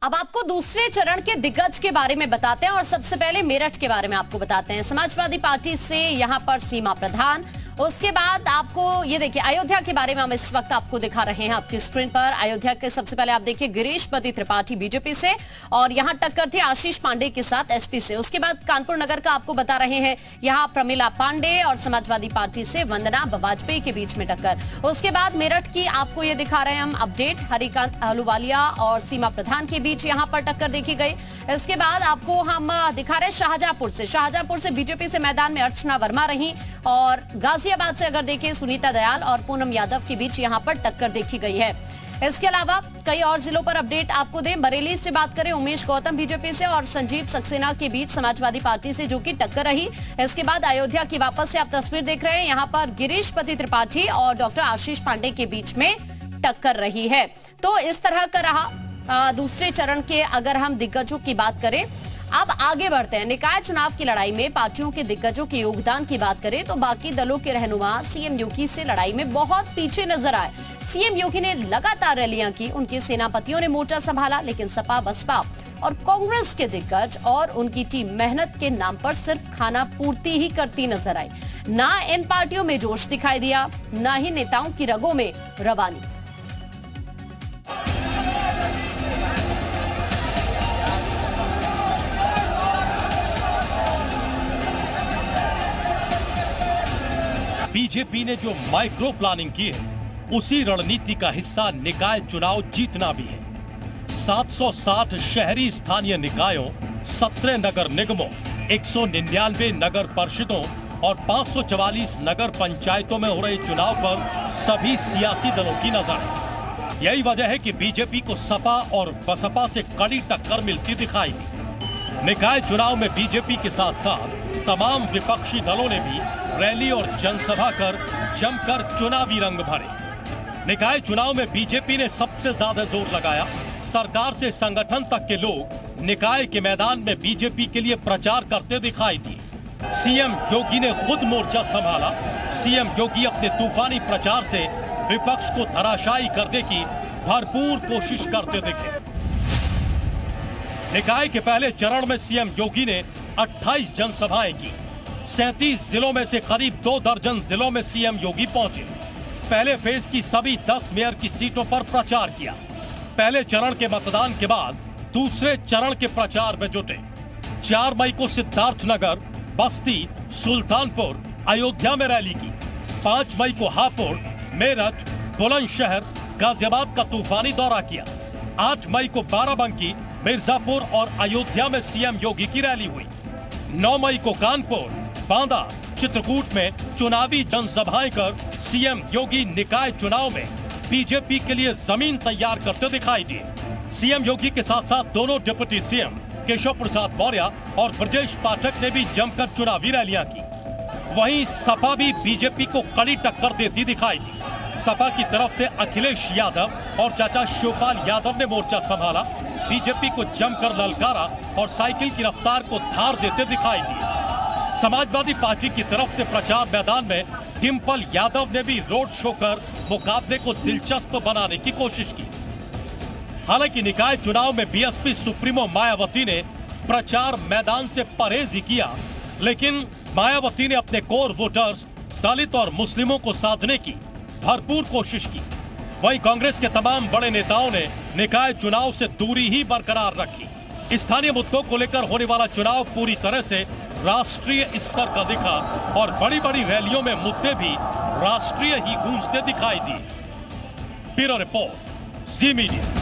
अब आपको दूसरे चरण के दिग्गज के बारे में बताते हैं और सबसे पहले मेरठ के बारे में आपको बताते हैं। समाजवादी पार्टी से यहां पर सीमा प्रधान, उसके बाद आपको ये देखिए अयोध्या के बारे में हम इस वक्त आपको दिखा रहे हैं आपकी स्क्रीन पर। अयोध्या के सबसे पहले आप देखिए गिरीशपति त्रिपाठी बीजेपी से, और यहां टक्कर थी आशीष पांडे के साथ एसपी से। उसके बाद कानपुर नगर का आपको बता रहे हैं, यहां प्रमिला पांडे और समाजवादी पार्टी से वंदना वाजपेयी के बीच में टक्कर। उसके बाद मेरठ की आपको ये दिखा रहे हैं हम अपडेट, हरिकांत अहलूवालिया और सीमा प्रधान के बीच यहां पर टक्कर देखी गई। इसके बाद आपको हम दिखा रहे हैं शाहजहांपुर से बीजेपी से मैदान में अर्चना वर्मा रही, और गाजियाबाद से अगर देखें सुनीता दयाल और पूनम यादव के बीच यहां पर टक्कर देखी गई है। इसके अलावा कई और जिलों पर अपडेट आपको दें। बरेली से बात करें, उमेश गौतम बीजेपी से और संजीव सक्सेना के बीच समाजवादी पार्टी से जो कि टक्कर रही। इसके बाद अयोध्या की वापस से आप तस्वीर देख रहे हैं, यहां पर गिरीशपति त्रिपाठी और डॉक्टर आशीष पांडे के बीच में टक्कर रही है। तो इस तरह का रहा दूसरे चरण के अगर हम दिग्गजों की बात करें। अब आगे बढ़ते हैं। निकाय चुनाव की लड़ाई में पार्टियों के दिग्गजों के योगदान की बात करें तो बाकी दलों के रहनुमा सीएम योगी से लड़ाई में बहुत पीछे नजर आए। सीएम योगी ने लगातार रैलियां की, उनके सेनापतियों ने मोर्चा संभाला, लेकिन सपा बसपा और कांग्रेस के दिग्गज और उनकी टीम मेहनत के नाम पर सिर्फ खाना पूर्ति ही करती नजर आई। ना इन पार्टियों में जोश दिखाई दिया, ना ही नेताओं की रगों में रवानी। बीजेपी ने जो माइक्रो प्लानिंग की है उसी रणनीति का हिस्सा निकाय चुनाव जीतना भी है। 760 शहरी स्थानीय निकायों, 17 नगर निगमों, 199 नगर परिषदों और 544 नगर पंचायतों में हो रहे चुनाव पर सभी सियासी दलों की नजर है। यही वजह है कि बीजेपी को सपा और बसपा से कड़ी टक्कर मिलती दिखाई दी। निकाय चुनाव में बीजेपी के साथ साथ तमाम विपक्षी दलों ने भी रैली और जनसभा कर जमकर चुनावी रंग भरे। निकाय चुनाव में बीजेपी ने सबसे ज्यादा जोर लगाया। सरकार से संगठन तक के लोग निकाय के मैदान में बीजेपी के लिए प्रचार करते दिखाई दिए। सीएम योगी ने खुद मोर्चा संभाला। सीएम योगी अपने तूफानी प्रचार से विपक्ष को धराशायी करने की भरपूर कोशिश करते दिखे। निकाय के पहले चरण में सीएम योगी ने 28 जनसभाएं की। 37 जिलों में से करीब 2 दर्जन जिलों में सीएम योगी पहुंचे। पहले फेज की सभी 10 मेयर की सीटों पर प्रचार किया। पहले चरण के मतदान के बाद दूसरे चरण के प्रचार में जुटे। 4 मई को सिद्धार्थनगर, बस्ती, सुल्तानपुर, अयोध्या में रैली की। 5 मई को हापुड़, मेरठ, बुलंदशहर, गाजियाबाद का तूफानी दौरा किया। 8 मई को बाराबंकी, मिर्जापुर और अयोध्या में सीएम योगी की रैली हुई। 9 मई को कानपुर, बांदा, चित्रकूट में चुनावी जनसभाएं कर सीएम योगी निकाय चुनाव में बीजेपी के लिए जमीन तैयार करते दिखाई दिए। सीएम योगी के साथ साथ दोनों डिप्टी सीएम केशव प्रसाद मौर्य और ब्रजेश पाठक ने भी जमकर चुनावी रैलियां की। वहीं सपा भी बीजेपी को कड़ी टक्कर देती दिखाई दी। सपा की तरफ से अखिलेश यादव और चाचा शिवपाल यादव ने मोर्चा संभाला, बीजेपी को जमकर ललकारा और साइकिल की रफ्तार को धार देते दिखाई दिए। समाजवादी पार्टी की तरफ से प्रचार मैदान में डिम्पल यादव ने भी रोड शो कर मुकाबले को दिलचस्प बनाने की कोशिश की। हालांकि निकाय चुनाव में बीएसपी सुप्रीमो मायावती ने प्रचार मैदान से परहेज ही किया, लेकिन मायावती ने अपने कोर वोटर्स दलित और मुस्लिमों को साधने की भरपूर कोशिश की। वहीं कांग्रेस के तमाम बड़े नेताओं ने निकाय चुनाव से दूरी ही बरकरार रखी। स्थानीय मुद्दों को लेकर होने वाला चुनाव पूरी तरह से राष्ट्रीय स्तर का दिखा और बड़ी बड़ी रैलियों में मुद्दे भी राष्ट्रीय ही गूंजते दिखाई दिए। ब्यूरो रिपोर्ट, जी मीडिया।